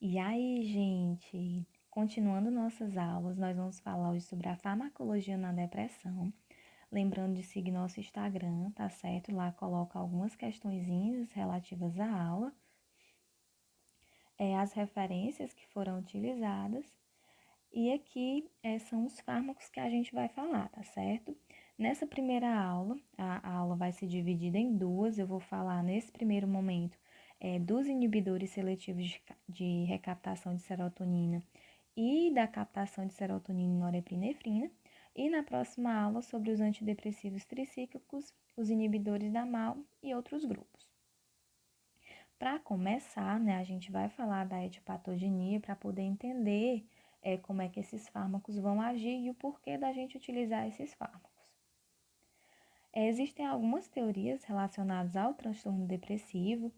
E aí, gente, continuando nossas aulas, nós vamos falar hoje sobre a farmacologia na depressão. Lembrando de seguir nosso Instagram, tá certo? Lá coloca algumas questõezinhas relativas à aula, as referências que foram utilizadas. E aqui são os fármacos que a gente vai falar, tá certo? Nessa primeira aula, a aula vai ser dividida em duas. Eu vou falar nesse primeiro momento dos inibidores seletivos de recaptação de serotonina e da captação de serotonina e norepinefrina. E na próxima aula sobre os antidepressivos tricíclicos, os inibidores da MAO e outros grupos. Para começar, né, a gente vai falar da etiopatogenia para poder entender como é que esses fármacos vão agir e o porquê da gente utilizar esses fármacos. Existem algumas teorias relacionadas ao transtorno depressivo.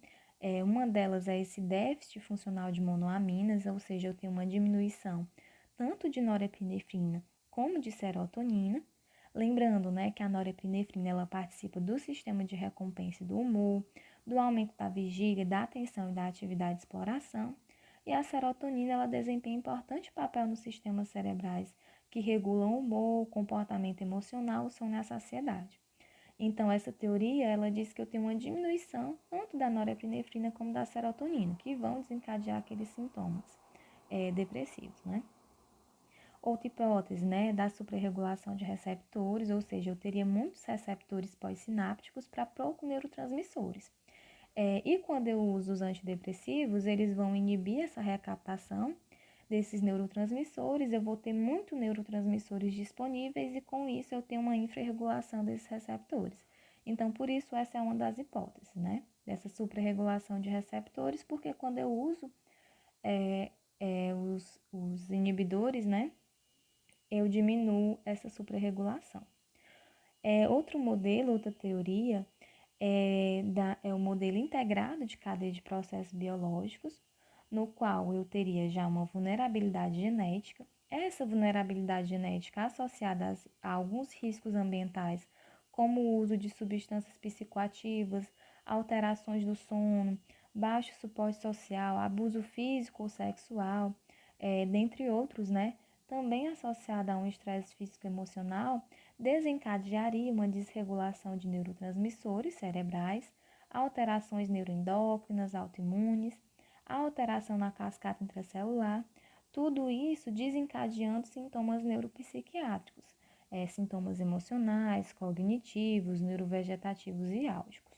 Uma delas é esse déficit funcional de monoaminas, ou seja, eu tenho uma diminuição tanto de norepinefrina como de serotonina. Lembrando, né, que a norepinefrina ela participa do sistema de recompensa do humor, do aumento da vigília, da atenção e da atividade de exploração. E a serotonina ela desempenha importante papel nos sistemas cerebrais que regulam o humor, o comportamento emocional, o sono e a saciedade. Então, essa teoria, ela diz que eu tenho uma diminuição tanto da norepinefrina como da serotonina, que vão desencadear aqueles sintomas depressivos, né? Outra hipótese, né, da suprarregulação de receptores, ou seja, eu teria muitos receptores pós-sinápticos para poucos neurotransmissores. E quando eu uso os antidepressivos, eles vão inibir essa recaptação desses neurotransmissores, eu vou ter muitos neurotransmissores disponíveis e com isso eu tenho uma infrarregulação desses receptores. Então, por isso, essa é uma das hipóteses, né? Dessa suprarregulação de receptores, porque quando eu uso os inibidores, né? Eu diminuo essa suprarregulação. Outro modelo, outra teoria, é o modelo integrado de cadeia de processos biológicos, no qual eu teria já uma vulnerabilidade genética. Essa vulnerabilidade genética associada a alguns riscos ambientais, como o uso de substâncias psicoativas, alterações do sono, baixo suporte social, abuso físico ou sexual, dentre outros, né? Também associada a um estresse físico e emocional, desencadearia uma desregulação de neurotransmissores cerebrais, alterações neuroendócrinas, autoimunes, alteração na cascata intracelular, tudo isso desencadeando sintomas neuropsiquiátricos, sintomas emocionais, cognitivos, neurovegetativos e álgicos.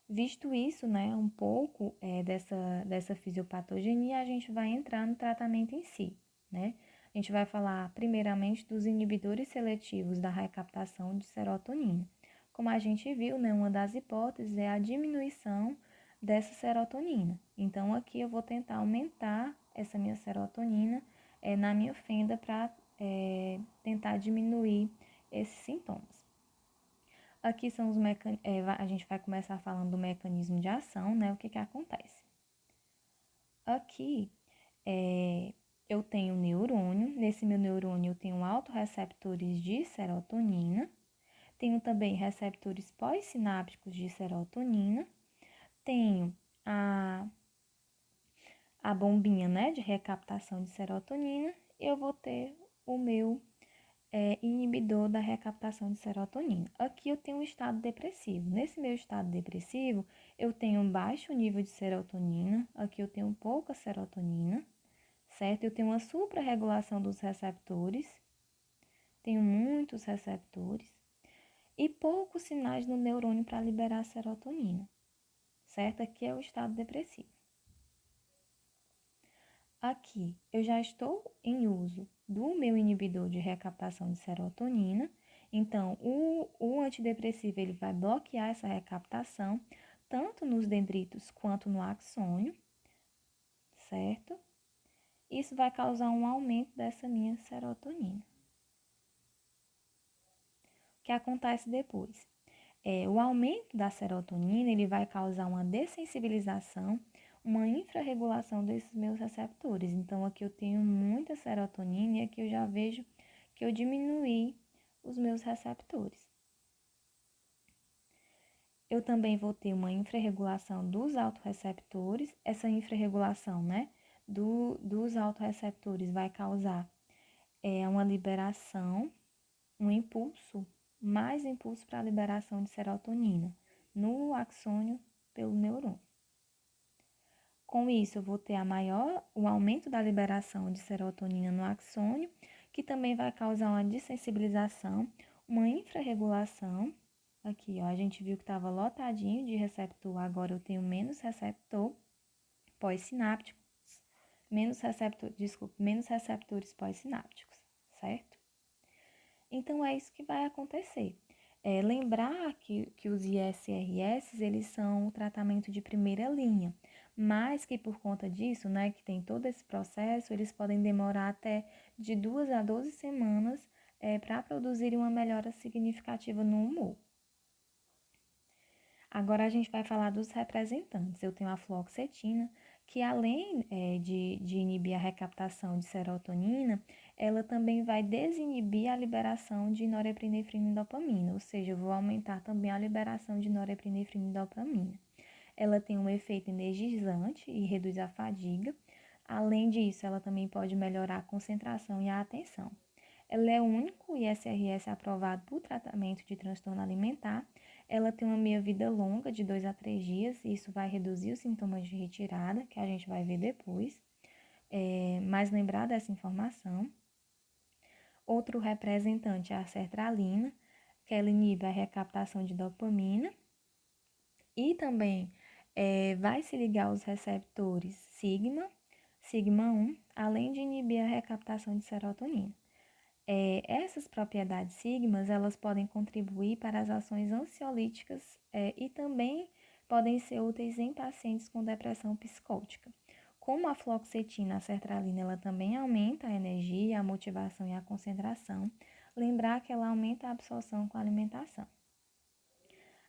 Visto isso, né, um pouco dessa fisiopatogenia, a gente vai entrar no tratamento em si, né? A gente vai falar primeiramente dos inibidores seletivos da recaptação de serotonina. Como a gente viu, né, uma das hipóteses é a diminuição dessa serotonina. Então, aqui eu vou tentar aumentar essa minha serotonina na minha fenda para tentar diminuir esses sintomas. Aqui são os a gente vai começar falando do mecanismo de ação, né? O que acontece? Aqui eu tenho um neurônio, nesse meu neurônio eu tenho autorreceptores de serotonina, tenho também receptores pós-sinápticos de serotonina, tenho a bombinha, né, de recaptação de serotonina, e eu vou ter o meu inibidor da recaptação de serotonina. Aqui eu tenho um estado depressivo. Nesse meu estado depressivo, eu tenho um baixo nível de serotonina, aqui eu tenho pouca serotonina, certo? Eu tenho uma suprarregulação dos receptores, tenho muitos receptores e poucos sinais no neurônio para liberar a serotonina, certo? Aqui é o estado depressivo. Aqui eu já estou em uso do meu inibidor de recaptação de serotonina. Então, o antidepressivo ele vai bloquear essa recaptação, tanto nos dendritos quanto no axônio, certo? Isso vai causar um aumento dessa minha serotonina. O que acontece depois? O aumento da serotonina ele vai causar uma dessensibilização, uma infrarregulação desses meus receptores. Então, aqui eu tenho muita serotonina e aqui eu já vejo que eu diminuí os meus receptores. Eu também vou ter uma infrarregulação dos autorreceptores. Essa infrarregulação, né, dos autorreceptores vai causar uma liberação, um impulso, mais impulso para a liberação de serotonina no axônio pelo neurônio. Com isso, eu vou ter o aumento da liberação de serotonina no axônio, que também vai causar uma dessensibilização, uma infrarregulação. Aqui, ó, a gente viu que estava lotadinho de receptor, agora eu tenho menos receptor pós-sinápticos, menos receptores pós-sinápticos, certo? Então, é isso que vai acontecer. Lembrar que os ISRS, eles são o tratamento de primeira linha, mas que por conta disso, né, que tem todo esse processo, eles podem demorar até de 2 a 12 semanas para produzir uma melhora significativa no humor. Agora a gente vai falar dos representantes. Eu tenho a fluoxetina, que além de inibir a recaptação de serotonina, ela também vai desinibir a liberação de norepinefrina e dopamina, ou seja, eu vou aumentar também a liberação de norepinefrina e dopamina. Ela tem um efeito energizante e reduz a fadiga. Além disso, ela também pode melhorar a concentração e a atenção. Ela é o único ISRS aprovado para o tratamento de transtorno alimentar. Ela tem uma meia-vida longa, de 2 a 3 dias, e isso vai reduzir os sintomas de retirada, que a gente vai ver depois. Mas lembrar dessa informação. Outro representante é a sertralina, que ela inibe a recaptação de dopamina. E também vai se ligar aos receptores sigma 1, além de inibir a recaptação de serotonina. Essas propriedades sigmas, elas podem contribuir para as ações ansiolíticas e também podem ser úteis em pacientes com depressão psicótica. Como a fluoxetina, a sertralina, ela também aumenta a energia, a motivação e a concentração. Lembrar que ela aumenta a absorção com a alimentação.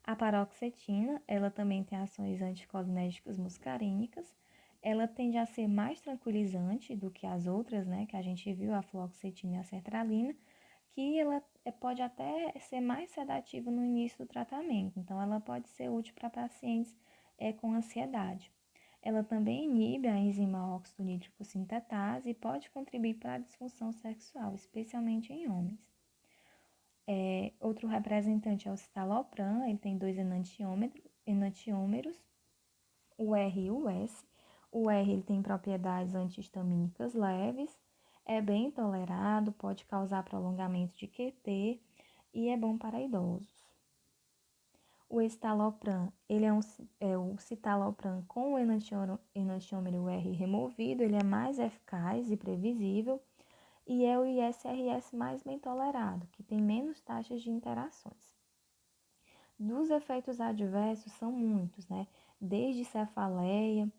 A paroxetina, ela também tem ações anticolinérgicas muscarínicas. Ela tende a ser mais tranquilizante do que as outras, né, que a gente viu, a fluoxetina e a sertralina, que ela pode até ser mais sedativa no início do tratamento. Então, ela pode ser útil para pacientes com ansiedade. Ela também inibe a enzima óxido nítrico sintetase e pode contribuir para a disfunção sexual, especialmente em homens. Outro representante é o citalopram, ele tem 2 enantiômeros, o R e o S. O R ele tem propriedades antihistamínicas leves, é bem tolerado, pode causar prolongamento de QT e é bom para idosos. O estalopram, ele é o citalopram com o enantiômero R removido, ele é mais eficaz e previsível, e é o ISRS mais bem tolerado, que tem menos taxas de interações. Dos efeitos adversos são muitos, né? Desde cefaleia,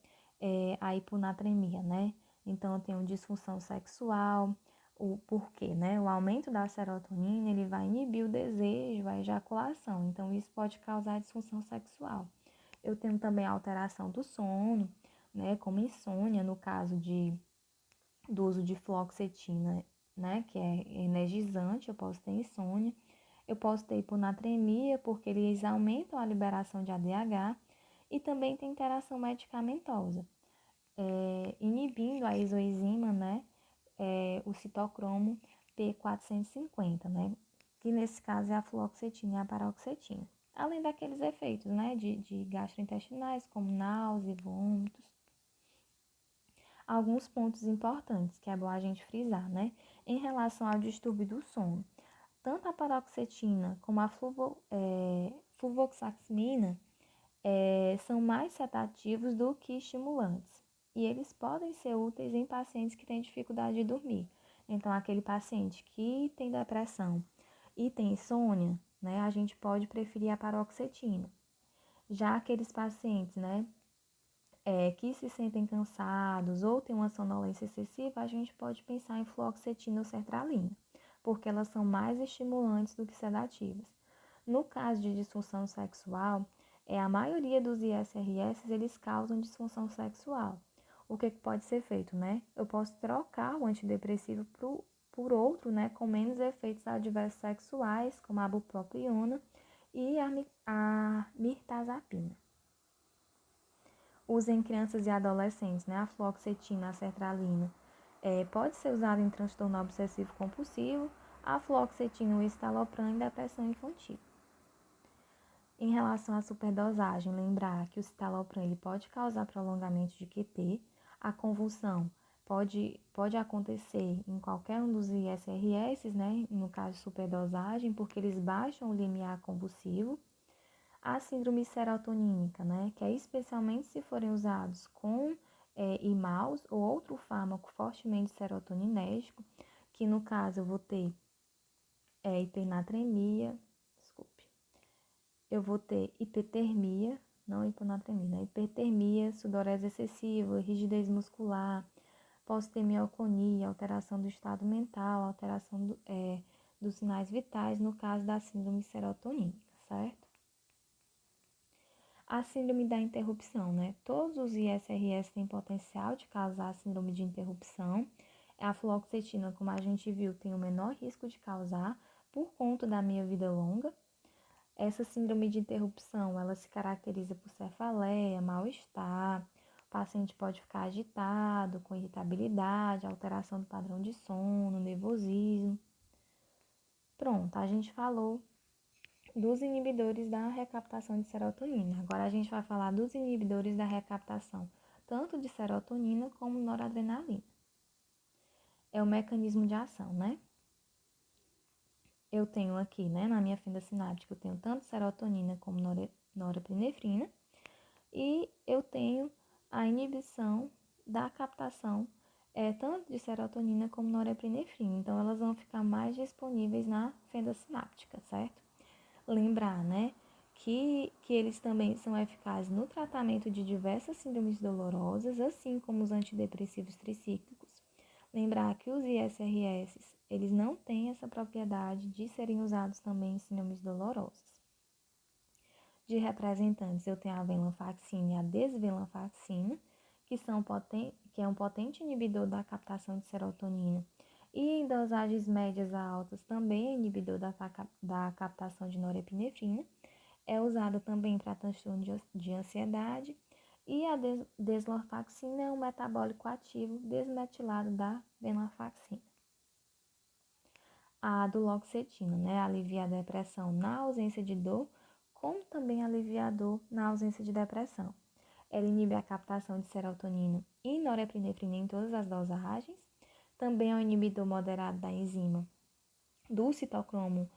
a hiponatremia, né? Então, eu tenho disfunção sexual, o porquê, né? O aumento da serotonina, ele vai inibir o desejo, a ejaculação. Então, isso pode causar disfunção sexual. Eu tenho também alteração do sono, né? Como insônia, no caso do uso de fluoxetina, né? Que é energizante, eu posso ter insônia. Eu posso ter hiponatremia, porque eles aumentam a liberação de ADH, e também tem interação medicamentosa, inibindo a isoenzima, né, o citocromo P450, né, que nesse caso é a fluoxetina e a paroxetina. Além daqueles efeitos, né, de gastrointestinais, como náusea e vômitos. Alguns pontos importantes que é bom a gente frisar, né, em relação ao distúrbio do sono. Tanto a paroxetina como a fluvoxacimina são mais sedativos do que estimulantes. E eles podem ser úteis em pacientes que têm dificuldade de dormir. Então, aquele paciente que tem depressão e tem insônia, né, a gente pode preferir a paroxetina. Já aqueles pacientes, né, que se sentem cansados ou têm uma sonolência excessiva, a gente pode pensar em fluoxetina ou sertralina, porque elas são mais estimulantes do que sedativas. No caso de disfunção sexual, a maioria dos ISRS, eles causam disfunção sexual. O que pode ser feito, né? Eu posso trocar o antidepressivo por outro, né, com menos efeitos adversos sexuais, como a bupropiona, e a mirtazapina. Usa em crianças e adolescentes, né? A fluoxetina, a sertralina, pode ser usada em transtorno obsessivo compulsivo, a fluoxetina e o estalopram em depressão infantil. Em relação à superdosagem, lembrar que o citalopram ele pode causar prolongamento de QT, a convulsão pode acontecer em qualquer um dos ISRS, né, no caso de superdosagem, porque eles baixam o limiar convulsivo. A síndrome serotonínica, né, que é especialmente se forem usados com imaus ou outro fármaco fortemente serotoninérgico, que no caso eu vou ter hipernatremia, eu vou ter hipertermia, não hiponatremia, né? Hipertermia, sudorese excessiva, rigidez muscular, posso ter mioclonia, alteração do estado mental, alteração dos sinais vitais, no caso da síndrome serotonínica, certo? A síndrome da interrupção, né? Todos os ISRS têm potencial de causar síndrome de interrupção. A fluoxetina, como a gente viu, tem o menor risco de causar por conta da minha vida longa. Essa síndrome de interrupção, ela se caracteriza por cefaleia, mal-estar, o paciente pode ficar agitado, com irritabilidade, alteração do padrão de sono, nervosismo. Pronto, a gente falou dos inibidores da recaptação de serotonina. Agora a gente vai falar dos inibidores da recaptação, tanto de serotonina como noradrenalina. É o mecanismo de ação, né? Eu tenho aqui, né, na minha fenda sináptica, eu tenho tanto serotonina como norepinefrina, e eu tenho a inibição da captação tanto de serotonina como norepinefrina. Então, elas vão ficar mais disponíveis na fenda sináptica, certo? Lembrar, né, que eles também são eficazes no tratamento de diversas síndromes dolorosas, assim como os antidepressivos tricíclicos. Lembrar que os ISRS, eles não têm essa propriedade de serem usados também em síndromes dolorosas. De representantes, eu tenho a venlafaxina e a desvenlafaxina, que é um potente inibidor da captação de serotonina, e em dosagens médias a altas também é inibidor da captação de norepinefrina. É usado também para transtorno de ansiedade. E a deslorfaxina é um metabólico ativo desmetilado da venlafaxina. A duloxetina, né, alivia a depressão na ausência de dor, como também alivia a dor na ausência de depressão. Ela inibe a captação de serotonina e norepinefrina em todas as dosagens. Também é um inibidor moderado da enzima do citocromo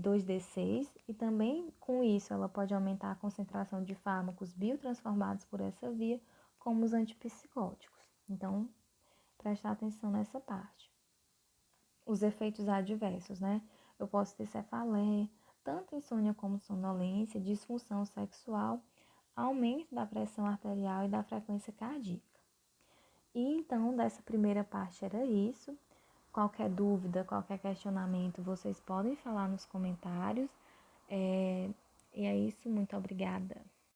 2D6, e também com isso ela pode aumentar a concentração de fármacos biotransformados por essa via, como os antipsicóticos. Então, prestar atenção nessa parte. Os efeitos adversos, né? Eu posso ter cefaleia, tanto insônia como sonolência, disfunção sexual, aumento da pressão arterial e da frequência cardíaca. E então, dessa primeira parte era isso. Qualquer dúvida, qualquer questionamento, vocês podem falar nos comentários. E é isso, muito obrigada.